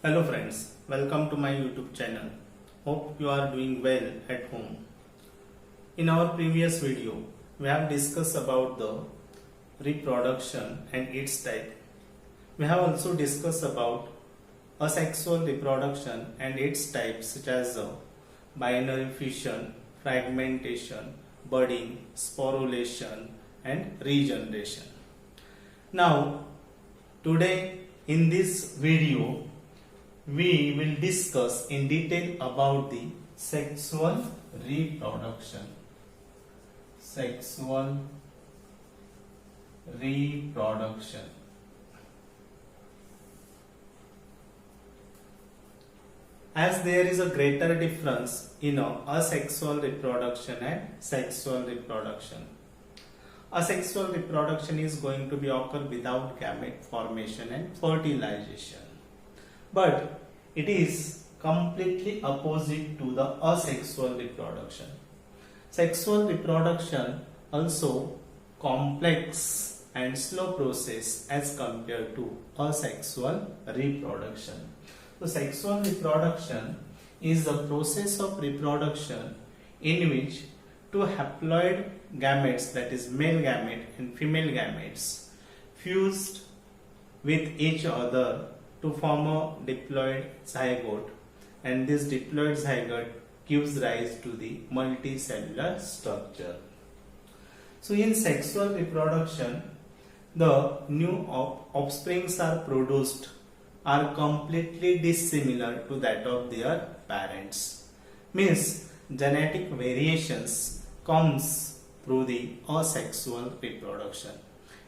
Hello friends, welcome to my YouTube channel. Hope you are doing well at home. In our previous video, we have discussed about the reproduction and its type. We have also discussed about asexual reproduction and its types such as binary fission, fragmentation, budding, sporulation and regeneration. Now, today in this video, we will discuss in detail about the sexual reproduction. Sexual reproduction. As there is a greater difference in asexual reproduction and sexual reproduction. Asexual reproduction is going to be occur without gamete formation and fertilization. But it is completely opposite to the asexual reproduction. Sexual reproduction also complex and slow process as compared to asexual reproduction. So sexual reproduction is the process of reproduction in which two haploid gametes, that is male gamete and female gametes, fused with each other to form a diploid zygote, and this diploid zygote gives rise to the multicellular structure. So in sexual reproduction, the new offsprings are produced are completely dissimilar to that of their parents. Means genetic variations comes through the asexual reproduction,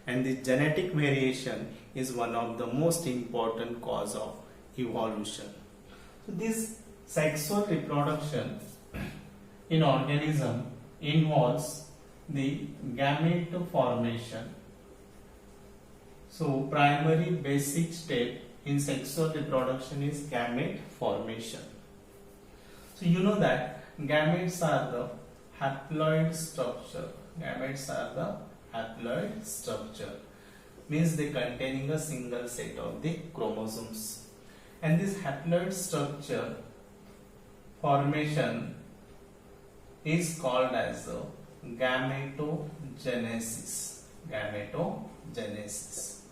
and the genetic variation is one of the most important cause of evolution. So this sexual reproduction in organism involves the gamete formation. So primary basic step in sexual reproduction is gamete formation. So you know that gametes are the haploid structure. Gametes are the haploid structure, means they containing a single set of the chromosomes, and this haploid structure formation is called as gametogenesis. Gametogenesis.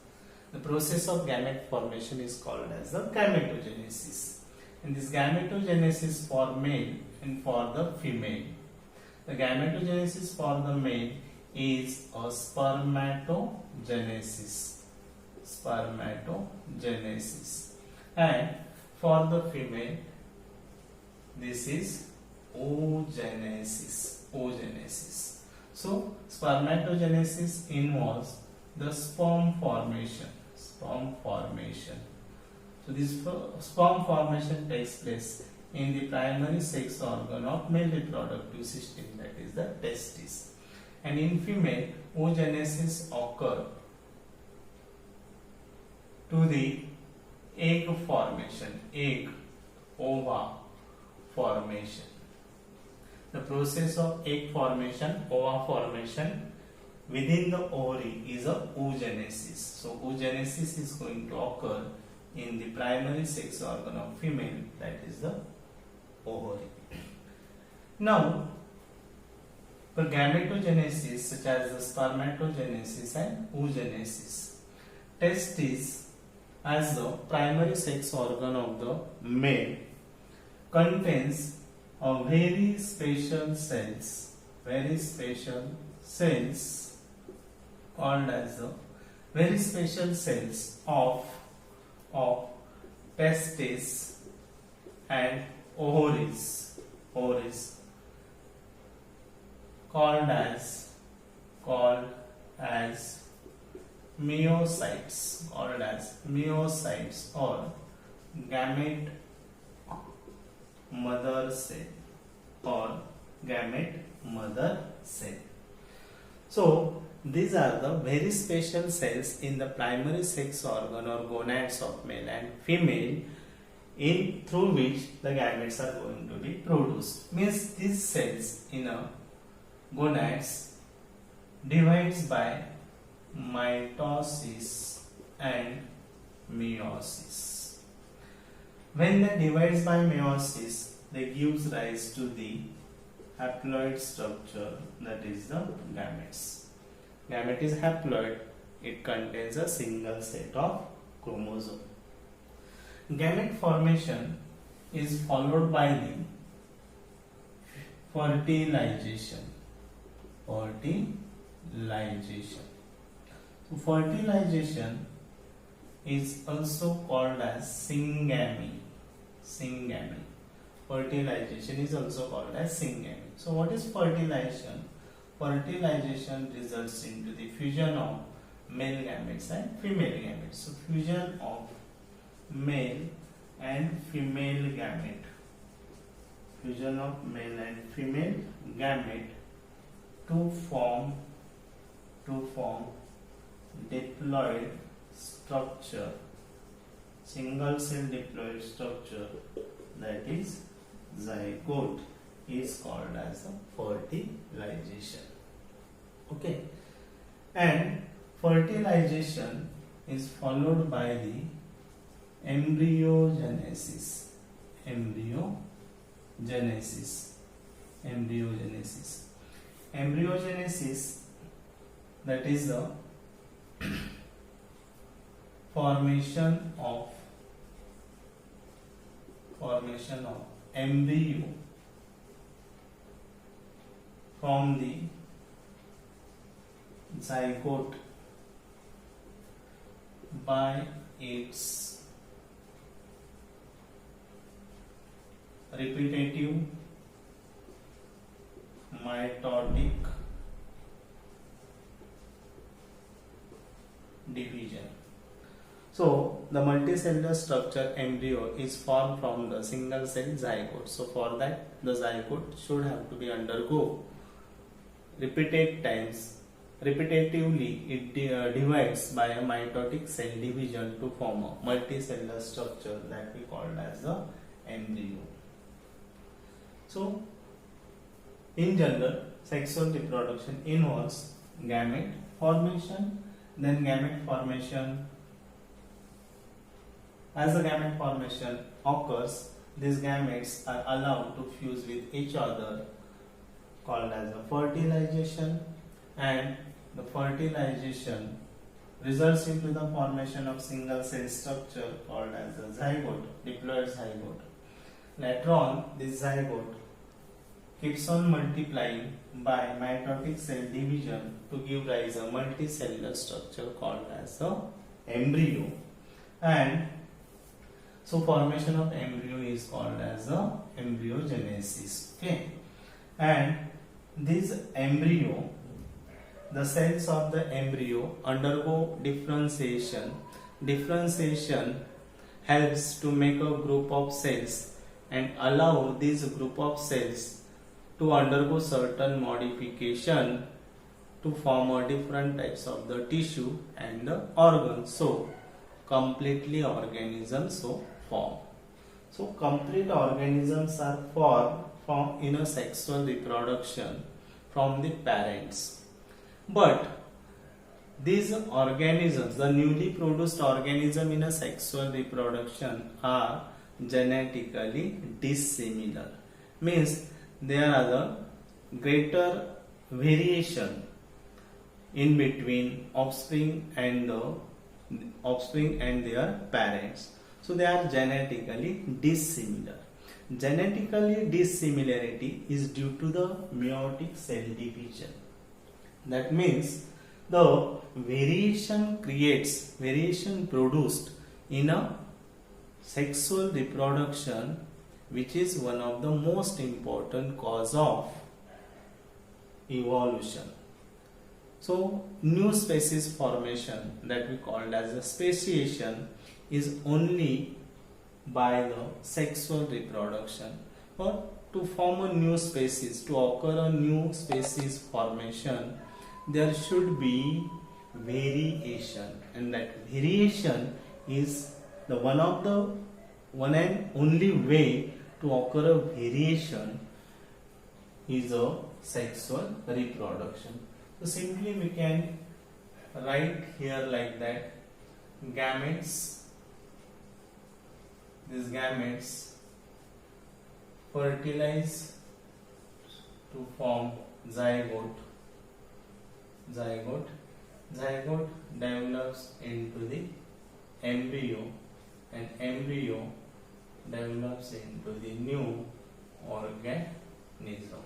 The process of gamete formation is called as the gametogenesis, and this gametogenesis for male and for the female. The gametogenesis for the male is a spermatogenesis. Spermatogenesis. And for the female, this is oogenesis. Oogenesis. So spermatogenesis involves the sperm formation. Sperm formation. So this sperm formation takes place in the primary sex organ of male reproductive system, that is the testis. And in female, oogenesis occur to the egg formation, egg, ova formation. The process of egg formation, ova formation within the ovary is a oogenesis. So oogenesis is going to occur in the primary sex organ of female, that is the ovary. Now, for gametogenesis such as the spermatogenesis and oogenesis, testis as the primary sex organ of the male contains a very special cells called as the very special cells of testes and ovaries called as myocytes, or gamete mother cell. So these are the very special cells in the primary sex organ or gonads of male and female, in through which the gametes are going to be produced. Means these cells in a gonads divides by mitosis and meiosis. When they divide by meiosis, they gives rise to the haploid structure, that is the gametes. Gamete is haploid. It contains a single set of chromosome. Gamete formation is followed by the fertilization. Fertilization. So fertilization is also called as syngamy. Syngamy. Fertilization is also called as syngamy. So what is fertilization? Fertilization results into the fusion of male gametes and female gametes. So fusion of male and female gamete. Fusion of male and female gamete to form diploid structure, single cell diploid structure, that is zygote, is called as a fertilization. Okay, and fertilization is followed by the embryogenesis. Embryogenesis, that is the formation of embryo from the zygote by its repetitive mitotic division. So the multicellular structure embryo is formed from the single cell zygote. So for that, the zygote should have to be undergo repetitively it divides by a mitotic cell division to form a multicellular structure that we call as the embryo. So in general, sexual reproduction involves gamete formation. Then gamete formation, as the gamete formation occurs, these gametes are allowed to fuse with each other, called as a fertilization, and the fertilization results into the formation of single cell structure called as the zygote, diploid zygote. Later on, this zygote keeps on multiplying by mitotic cell division to give rise a multicellular structure called as the embryo, and so formation of embryo is called as the embryogenesis. Okay, and this embryo, the cells of the embryo undergo differentiation. Differentiation helps to make a group of cells and allow this group of cells to undergo certain modification to form a different types of the tissue and the organs. So completely organisms form. So complete organisms are formed from in a sexual reproduction from the parents. But these organisms, the newly produced organism in a sexual reproduction, are genetically dissimilar. Means there are the greater variation in between offspring and their parents. So they are genetically dissimilar. Genetically dissimilarity is due to the meiotic cell division. That means the variation produced in a sexual reproduction, which is one of the most important cause of evolution. So new species formation, that we call as a speciation, is only by the sexual reproduction. Or to form a new species, to occur a new species formation, there should be variation, and that variation is the one and only way to occur a variation is a sexual reproduction. So simply we can write here like that: gametes these gametes fertilize to form zygote. Zygote develops into the embryo, and embryo develops into the new organism.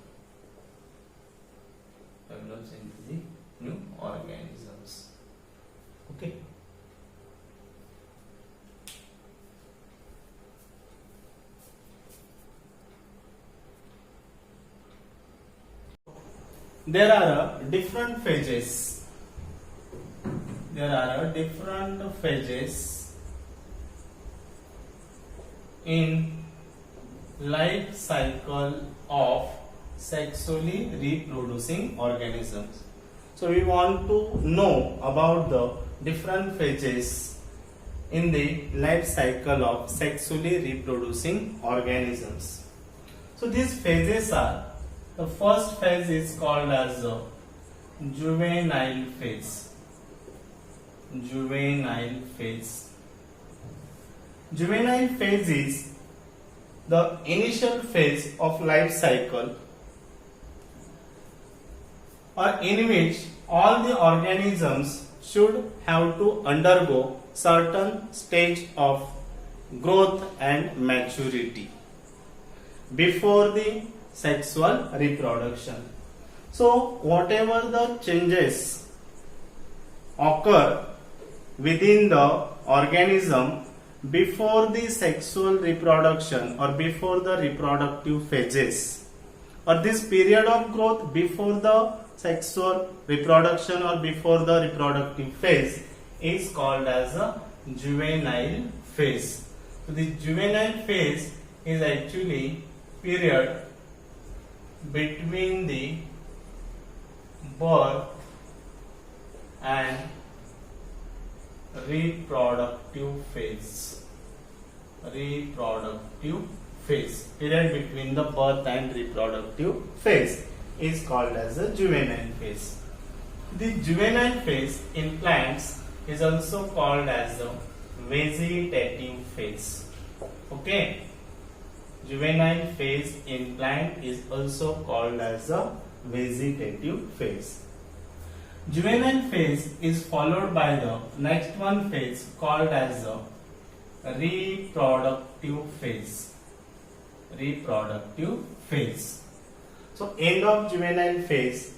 Develops into the new organisms. Okay. There are different phases. In life cycle of sexually reproducing organisms. So we want to know about the different phases in the life cycle of sexually reproducing organisms. So these phases are, the first phase is called as the juvenile phase. Juvenile phase is the initial phase of life cycle, or in which all the organisms should have to undergo certain stage of growth and maturity before the sexual reproduction. So whatever the changes occur within the organism before the sexual reproduction or before the reproductive phases, or this period of growth before the sexual reproduction or before the reproductive phase, is called as a juvenile phase. So the juvenile phase is actually period between the birth and reproductive phase. Period between the birth and reproductive phase is called as a juvenile phase. The juvenile phase in plants is also called as the vegetative phase. Okay. Juvenile phase in plant is also called as the vegetative phase. Juvenile phase is followed by the next one phase called as the reproductive phase. So end of juvenile phase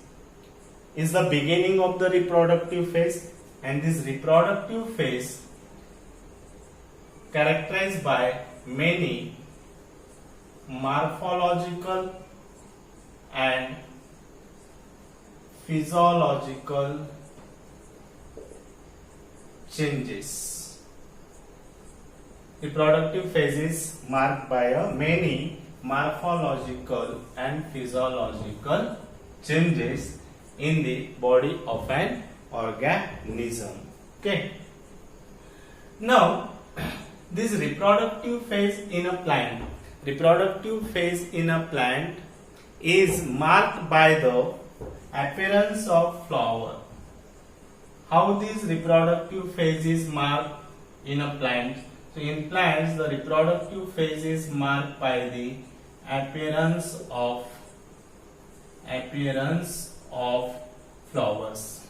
is the beginning of the reproductive phase, and this reproductive phase characterized by many morphological and physiological changes. Reproductive phase is marked by many morphological and physiological changes in the body of an organism. Okay. Now, this reproductive phase in a plant is marked by the appearance of flower. How this reproductive phase is marked in a plant? So in plants, the reproductive phase is marked by the appearance of flowers.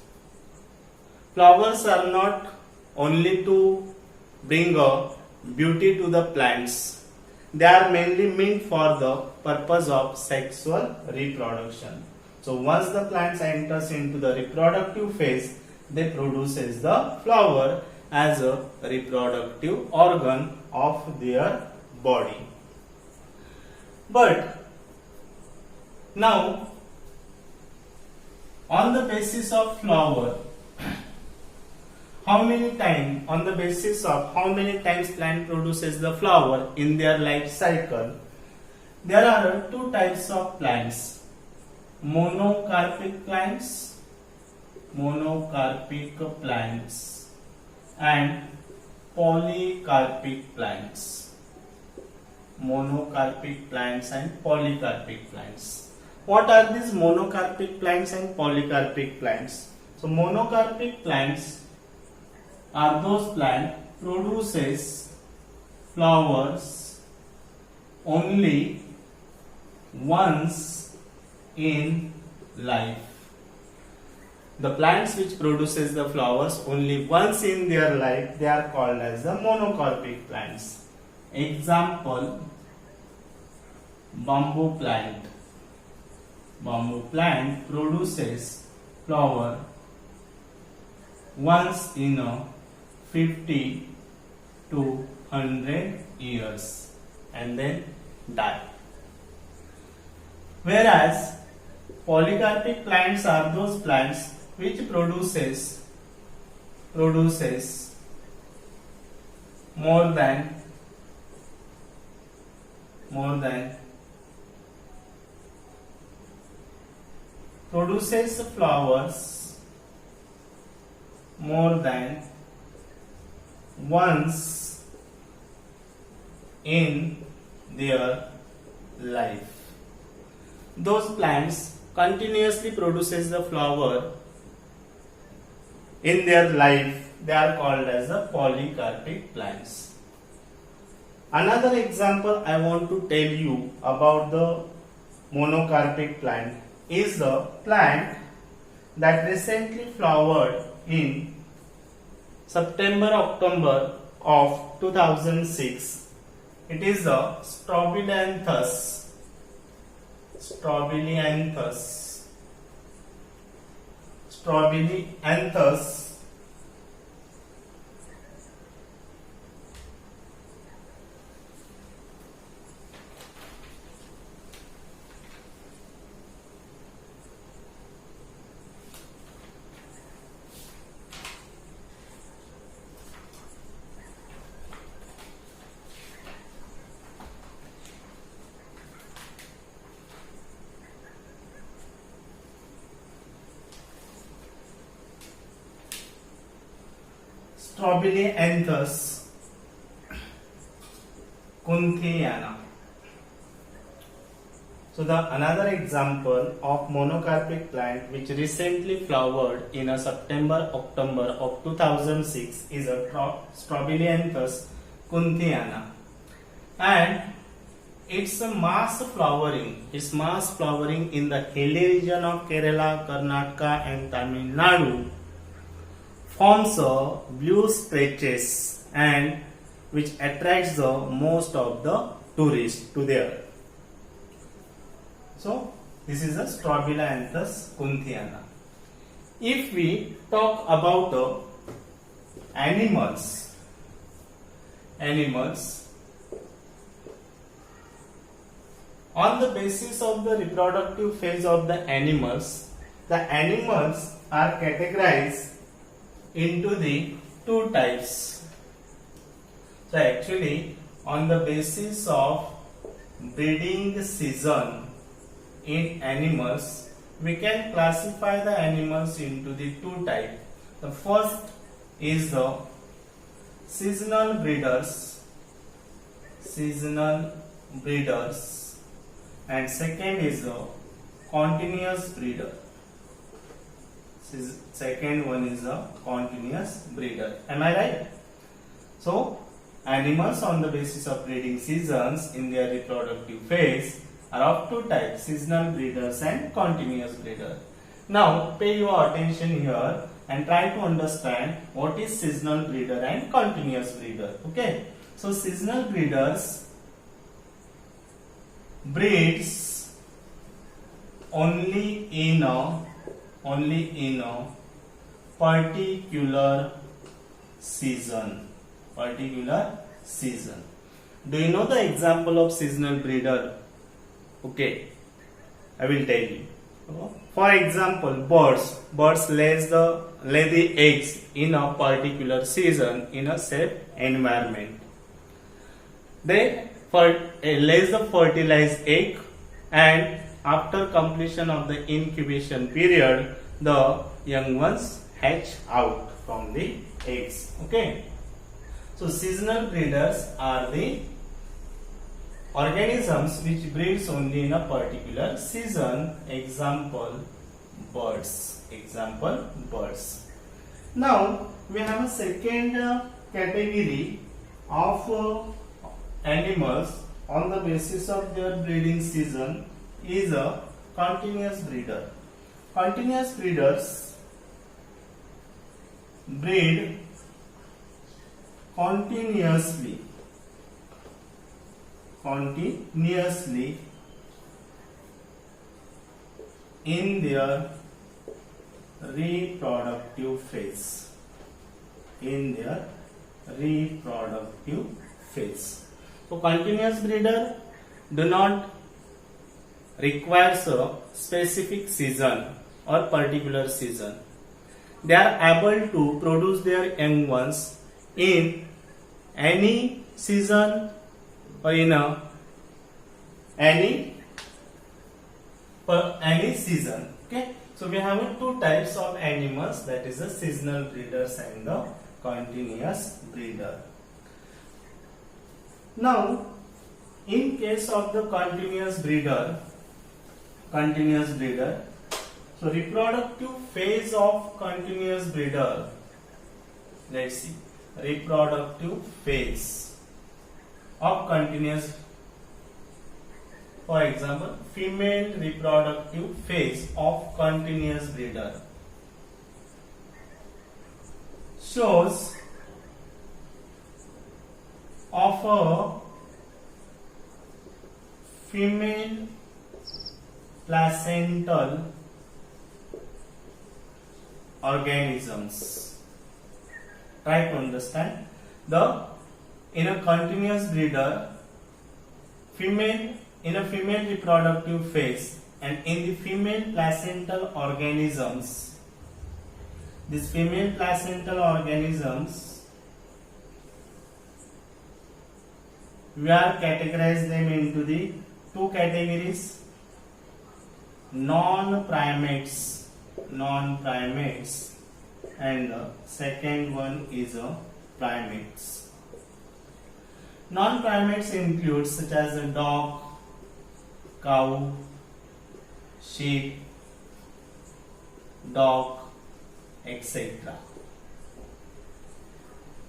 Flowers are not only to bring a beauty to the plants. They are mainly meant for the purpose of sexual reproduction. So once the plants enters into the reproductive phase, they produces the flower as a reproductive organ of their body. But now, on the basis of flower, on the basis of how many times plant produces the flower in their life cycle, there are two types of plants: monocarpic plants and polycarpic plants. What are these monocarpic plants and polycarpic plants? So monocarpic plants are those plants produces flowers only once in life. The plants which produces the flowers only once in their life, they are called as the monocarpic plants. Example, bamboo plant. Bamboo plant produces flower once in a 50 to 100 years and then die. Whereas polycarpic plants are those plants which produces more than produces flowers more than once in their life. Those plants continuously produces the flower in their life. They are called as the polycarpic plants. Another example I want to tell you about the monocarpic plant is the plant that recently flowered in September-October of 2006. It is the Strobilanthes. Strobilanthes kunthiana. So the another example of monocarpic plant which recently flowered in a September-October of 2006 is a Strobilanthes kunthiana, and its mass flowering in the hilly region of Kerala, Karnataka and Tamil Nadu forms a blue stretches and which attracts the most of the tourists to there. So this is a Strobilanthes kunthiana. If we talk about the animals, on the basis of the reproductive phase of the animals are categorized into the two types. So actually, on the basis of breeding season in animals, we can classify the animals into the two types. The first is the seasonal breeders, and second is the continuous breeder. Second one is a continuous breeder. Am I right? So, animals on the basis of breeding seasons in their reproductive phase are of two types, seasonal breeders and continuous breeder. Now, pay your attention here and try to understand what is seasonal breeder and continuous breeder. Okay? So, seasonal breeders breeds only in a particular season. Do you know the example of seasonal breeder? Okay, I will tell you. For example, birds lay the eggs in a particular season in a safe environment. They lay the fertilized egg, and after completion of the incubation period, the young ones hatch out from the eggs. Okay. So seasonal breeders are the organisms which breeds only in a particular season. Example, birds. Now we have a second category of animals on the basis of their breeding season is a continuous breeder. Continuous breeders breed continuously in their reproductive phase. So continuous breeder do not requires a specific season or particular season. They are able to produce their young ones in any season or in any season. Okay, so we have two types of animals, that is the seasonal breeders and the continuous breeder. Now, in case of the continuous breeder, so reproductive phase of continuous breeder, let's see, reproductive phase of continuous, for example, female reproductive phase of continuous breeder shows of a female placental organisms. Try to understand. In a continuous breeder, in a female reproductive phase, and in the female placental organisms, these female placental organisms, we are categorize them into the two categories: non-primates, and the second one is primates. Non-primates include such as a dog, cow, sheep, dog, etc.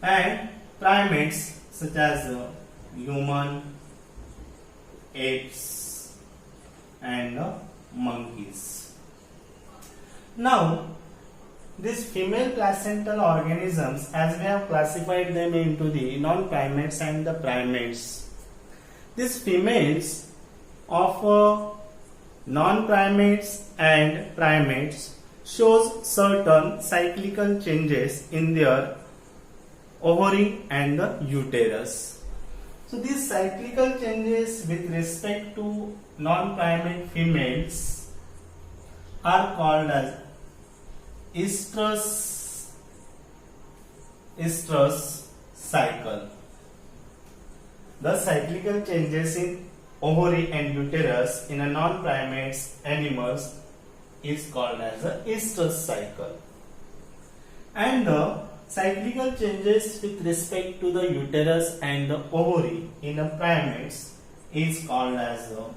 And primates such as human, apes, and monkeys. Now, these female placental organisms, as we have classified them into the non-primates and the primates, these females of non-primates and primates shows certain cyclical changes in their ovary and the uterus. So these cyclical changes with respect to non-primate females are called as estrus cycle. The cyclical changes in ovary and uterus in a non-primates animals is called as a estrus cycle, and the cyclical changes with respect to the uterus and the ovary in a primates is called as a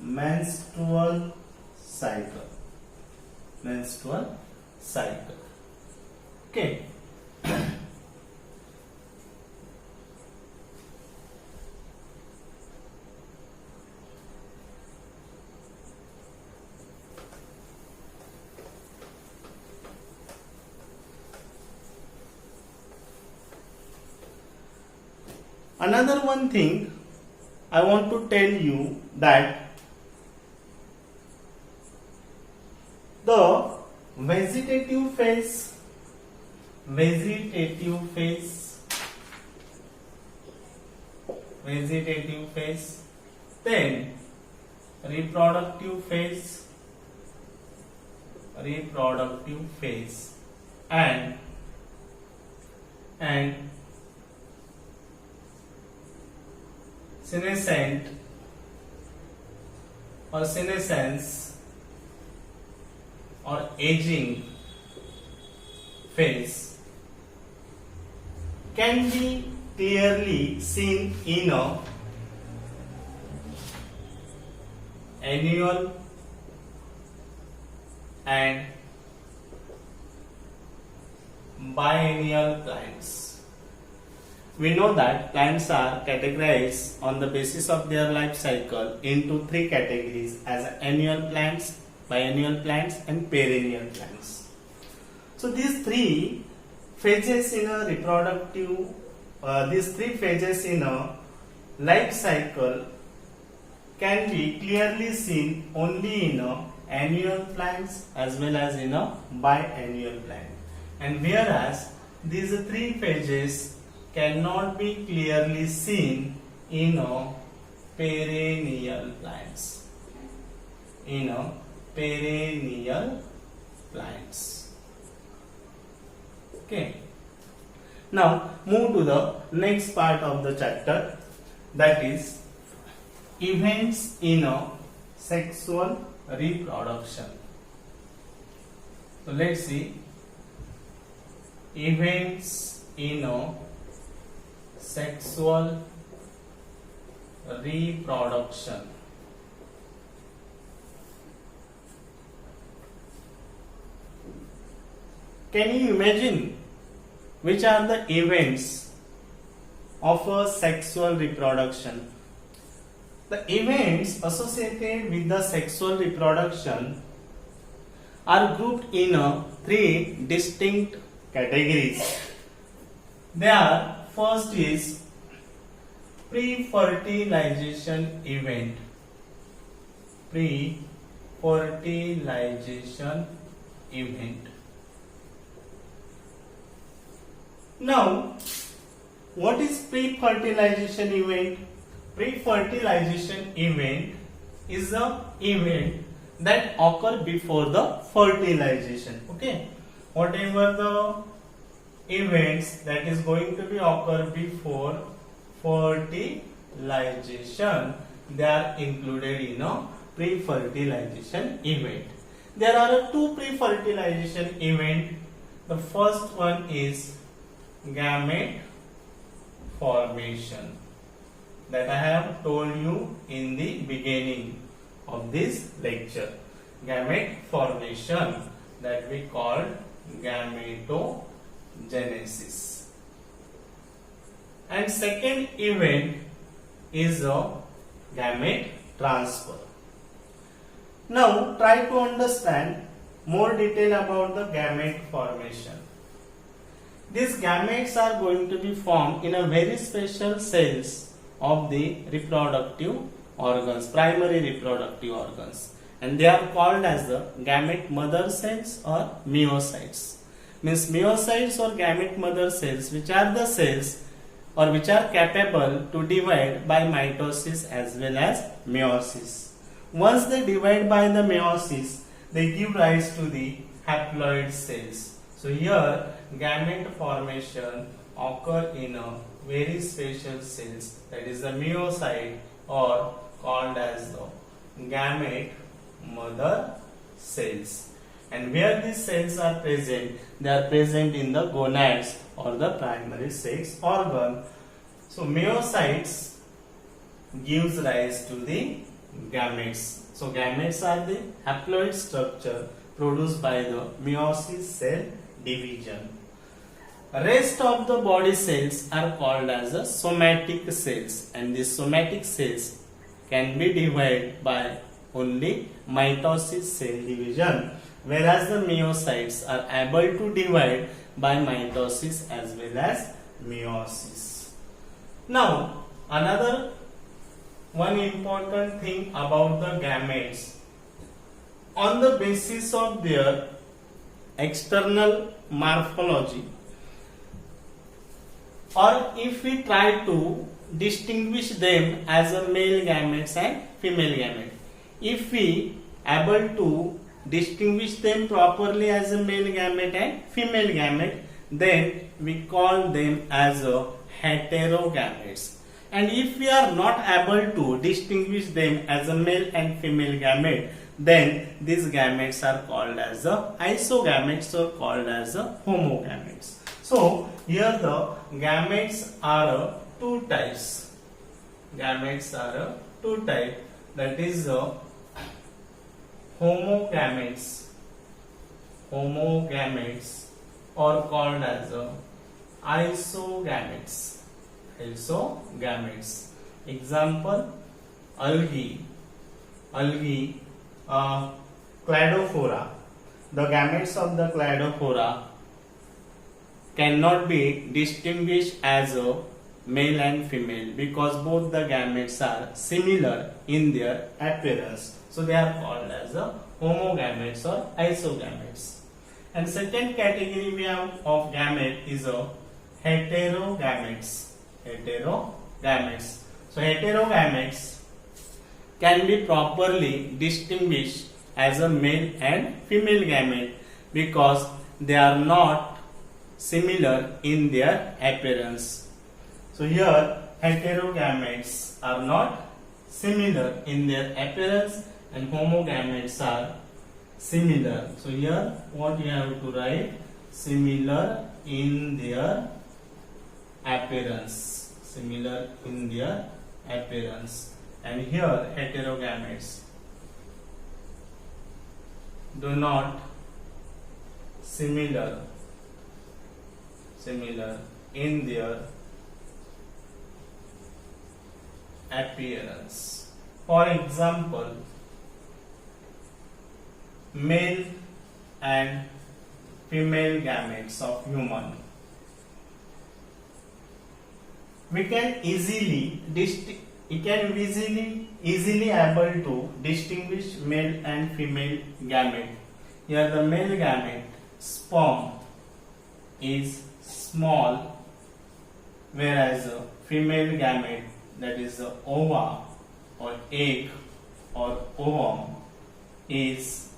menstrual cycle. Okay. Another one thing I want to tell you that the vegetative phase, then reproductive phase, and senescence or aging phase can be clearly seen in a annual and biennial plants. we know that plants are categorized on the basis of their life cycle into three categories as annual plants, biennial plants and perennial plants. So these three phases in a life cycle can be clearly seen only in annual plants as well as in a biennial plant. And whereas these three phases cannot be clearly seen in perennial plants. Okay. Now move to the next part of the chapter, that is events in sexual reproduction. So let's see events in sexual reproduction. Can you imagine which are the events of a sexual reproduction? The events associated with the sexual reproduction are grouped in three distinct categories. They are, first is pre-fertilization event. Pre-fertilization event. Now, what is pre-fertilization event? Pre-fertilization event is an event that occur before the fertilization. Okay, whatever the events that is going to be occur before fertilization, they are included in a pre-fertilization event. There are two pre-fertilization event. The first one is gamete formation, that I have told you in the beginning of this lecture. Gamete formation, that we call gametogenesis. And second event is a gamete transfer. Now try to understand more detail about the gamete formation. These gametes are going to be formed in a very special cells of the reproductive organs, primary reproductive organs, and they are called as the gamete mother cells or myocytes. Means myocytes or gamete mother cells, which are the cells or which are capable to divide by mitosis as well as meiosis. Once they divide by the meiosis, they give rise to the haploid cells. So here gamete formation occur in a very special cells, that is the myocyte or called as the gamete mother cells. And where these cells are present, they are present in the gonads or the primary sex organ. So myocytes gives rise to the gametes. So gametes are the haploid structure produced by the meiosis cell division. Rest of the body cells are called as the somatic cells, and these somatic cells can be divided by only mitosis cell division, whereas the myocytes are able to divide by mitosis as well as meiosis. Now, another one important thing about the gametes, on the basis of their external morphology, or if we try to distinguish them as a male gametes and female gamete, if we able to distinguish them properly as a male gamete and female gamete, then we call them as a heterogametes. And if we are not able to distinguish them as a male and female gamete, then these gametes are called as the isogametes or called as the homogametes. So here the gametes are two types. Gametes are two types, that is homogametes or called as isogametes. isogametes. Example, algae, cladophora. The gametes of the cladophora cannot be distinguished as a male and female because both the gametes are similar in their appearance. So they are called as a homogametes or isogametes. And second category we have of gamete is a heterogametes. So heterogametes can be properly distinguished as a male and female gamete because they are not similar in their appearance. So here heterogametes are not similar in their appearance and homogametes are similar. So here what you have to write? Similar in their appearance. Similar in their appearance. And here heterogametes do not similar in their appearance. For example, male and female gametes of human. We can easily able to distinguish male and female gamete. Here the male gamete sperm is small, whereas the female gamete, that is the ova or egg or ovum, is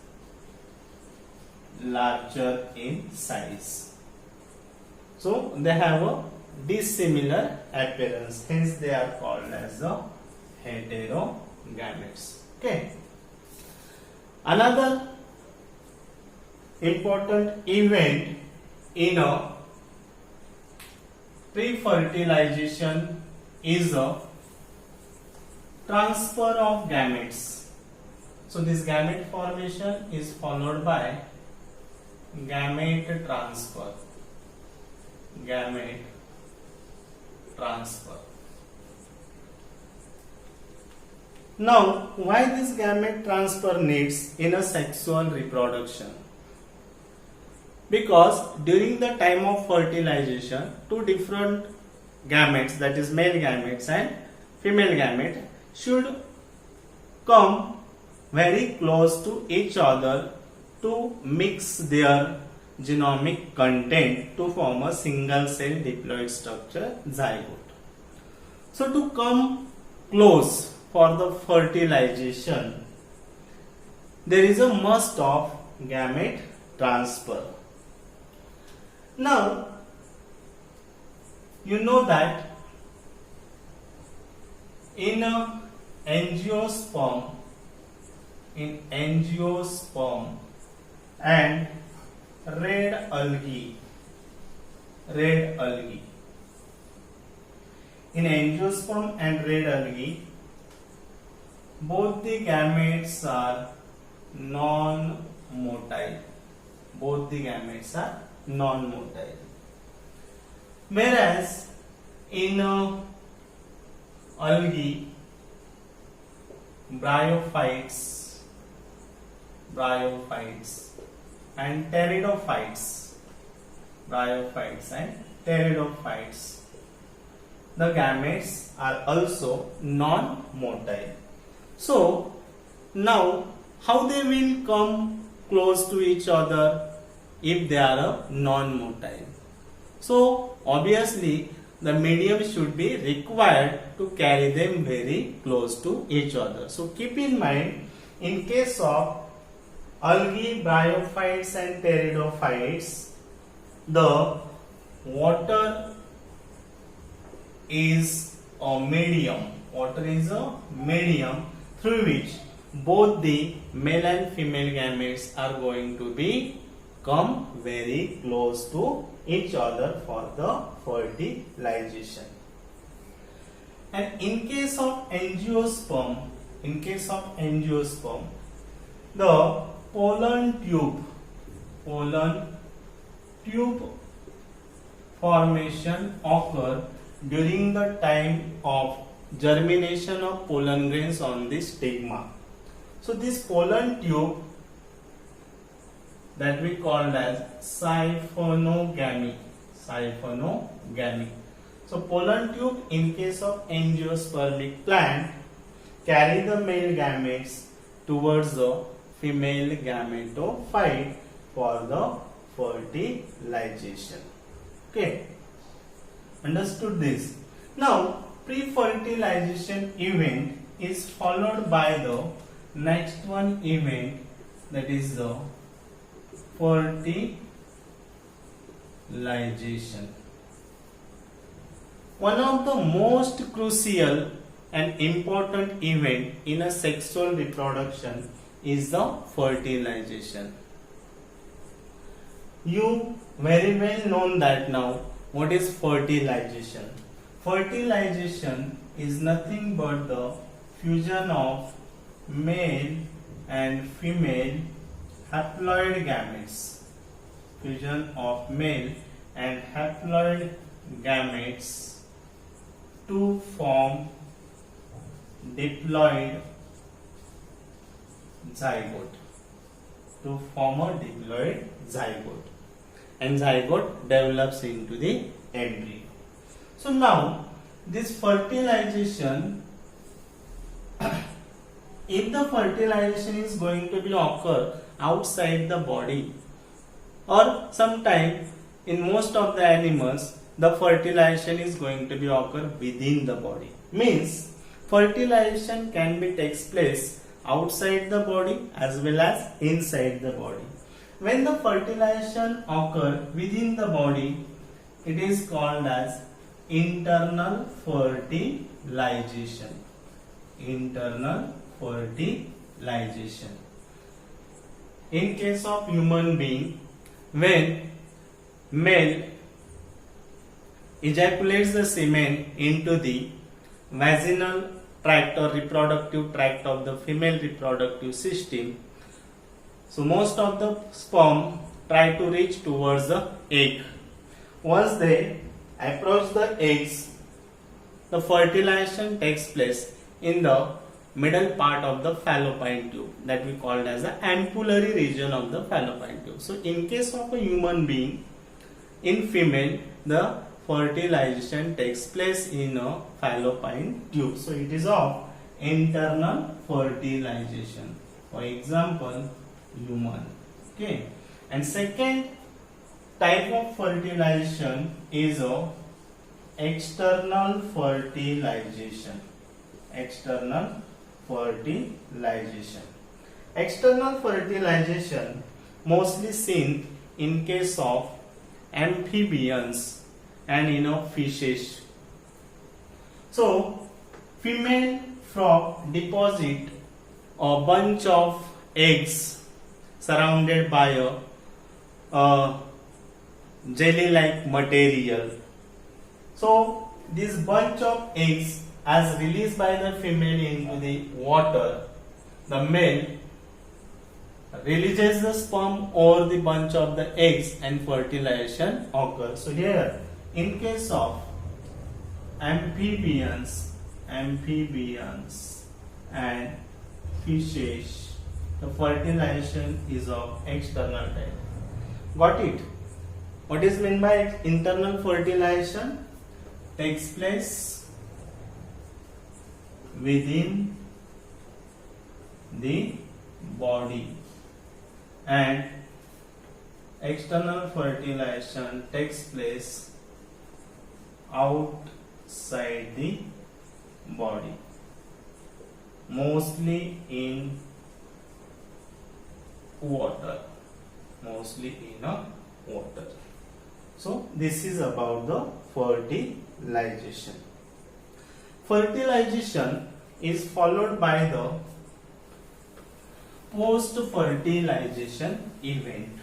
larger in size. So they have a dissimilar appearance, hence they are called as the heterogametes. Okay. Another important event in a pre-fertilization is a transfer of gametes. So this gamete formation is followed by gamete transfer. Now, why this gamete transfer needs in a sexual reproduction? Because during the time of fertilization, two different gametes, that is male gametes and female gamete, should come very close to each other to mix their genomic content to form a single cell diploid structure, zygote. So to come close for the fertilization, there is a must of gamete transfer. Now, you know that in a angiosperm and red algae. In angiosperm and red algae, both the gametes are non-motile. Whereas in algae, bryophytes and pteridophytes, the gametes are also non-motile. So now how they will come close to each other if they are non-motile? So obviously the medium should be required to carry them very close to each other. So keep in mind, in case of algae, bryophytes and pteridophytes, the water is a medium. Through which both the male and female gametes are going to be come very close to each other for the fertilization. And in case of angiosperm, the pollen tube formation occur during the time of germination of pollen grains on the stigma. So this pollen tube that we called as siphonogamy. Siphonogamy. So pollen tube in case of angiospermic plant carry the male gametes towards the female gametophyte for the fertilization. Okay, understood this? Now pre-fertilization event is followed by the next one event, that is the fertilization. One of the most crucial and important event in a sexual reproduction is the fertilization. You very well know that now. What is fertilization? Fertilization is nothing but the fusion of male and female haploid gametes. Fusion of male and haploid gametes to form diploid zygote. To form a diploid zygote. And zygote develops into the embryo. So now this fertilization, if the fertilization is going to be occur outside the body, or sometime in most of the animals the fertilization is going to be occur within the body, means fertilization can be takes place outside the body as well as inside the body. When the fertilization occur within the body, it is called as internal fertilization. Internal fertilization. In case of human being, when male ejaculates the semen into the vaginal tract or reproductive tract of the female reproductive system, so most of the sperm try to reach towards the egg. Once they approach the eggs, the fertilization takes place in the middle part of the fallopian tube, that we called as the ampullary region of the fallopian tube. So in case of a human being, in female, the fertilization takes place in a fallopian tube. So it is of internal fertilization. For example, human. Okay. And second type of fertilization is a external fertilization. External fertilization. External fertilization mostly seen in case of amphibians and fishes. So female frog deposit a bunch of eggs surrounded by a jelly-like material. So this bunch of eggs, as released by the female into the water, the male releases the sperm over the bunch of the eggs and fertilization occurs. So here, in case of amphibians and fishes, the fertilization is of external type. Got it? What is meant by internal fertilization? Takes place within the body, and external fertilization takes place outside the body, mostly in water. So this is about the fertilization. Fertilization is followed by the post-fertilization event.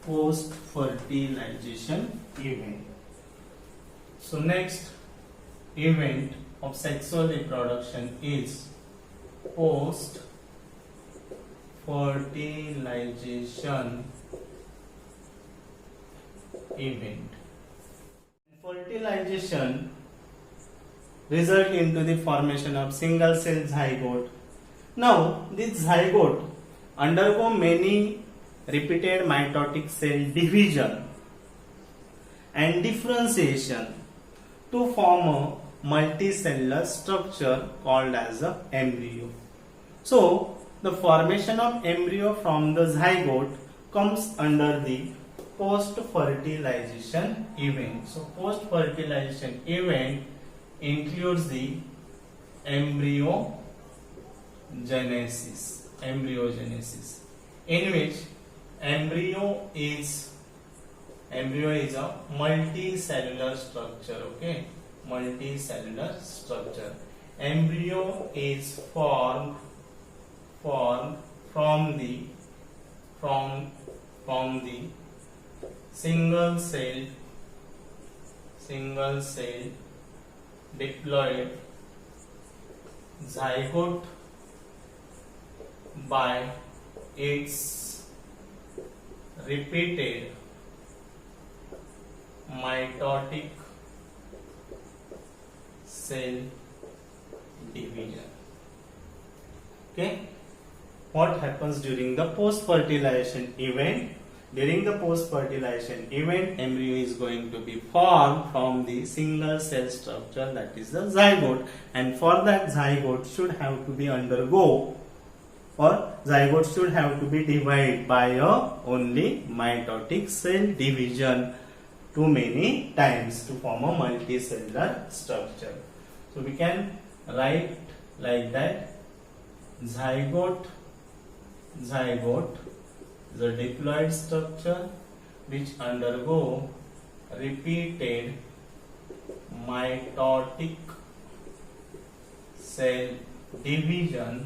Post-fertilization event. So next event of sexual reproduction is post-fertilization event. fertilization result into the formation of single cell zygote. Now this zygote undergo many repeated mitotic cell division and differentiation to form a multicellular structure called as a embryo. So the formation of embryo from the zygote comes under the post-fertilization event. So post-fertilization event includes the embryogenesis, in which embryo is a multicellular structure. Okay, multicellular structure. Embryo is formed from the single cell diploid zygote by its repeated mitotic cell division. Okay, what happens during the post-fertilization event? During the post-fertilization event, embryo is going to be formed from the single cell structure, that is the zygote, and for that zygote should have to be zygote should have to be divided by a only mitotic cell division too many times to form a multicellular structure. So we can write like that: zygote is a diploid structure which undergo repeated mitotic cell division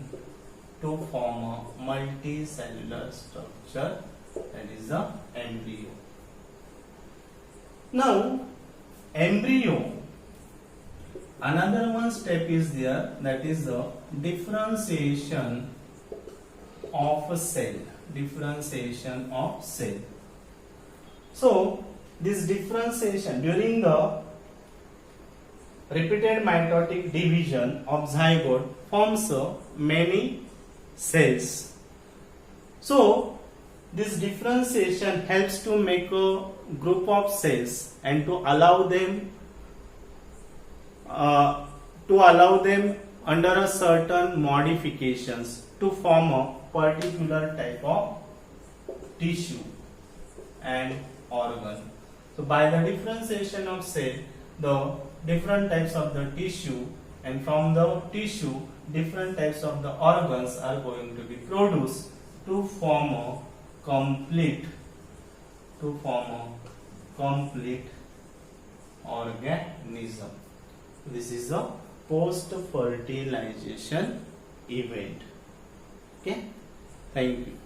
to form a multicellular structure, that is the embryo. Now embryo, another one step is there, that is the differentiation of a cell. So this differentiation during the repeated mitotic division of zygote forms many cells. So this differentiation helps to make a group of cells and to allow them under a certain modifications to form a particular type of tissue and organ. So by the differentiation of cell, the different types of the tissue, and from the tissue different types of the organs are going to be produced to form a complete organism. This is a post-fertilization event. Okay, thank you.